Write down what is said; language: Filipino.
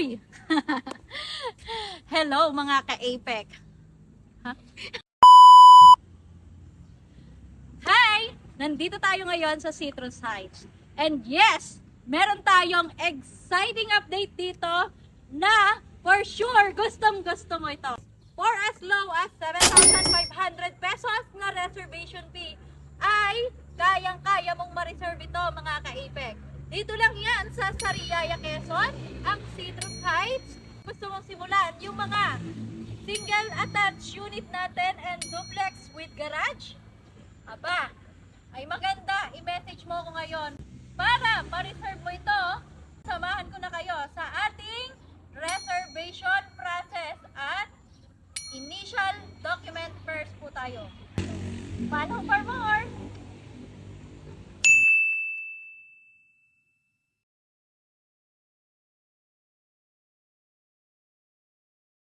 Uy! Hello mga ka-APEC. Huh? Hi! Nandito tayo ngayon sa Citrus Heights. And yes, meron tayong exciting update dito na for sure gustong-gusto mo ito. For as low as 7,500 pesos na reservation fee ay kayang-kaya mong ma-reserve ito mga ka-APEC. Dito lang yan sa Sariaya, Quezon, ang Citrus Heights. Gusto mong simulan yung mga single attached unit natin and duplex with garage? Aba, ay maganda, i-message mo ko ngayon para ma-reserve mo ito. Samahan ko na kayo sa ating reservation process at initial document first po tayo. Paano ba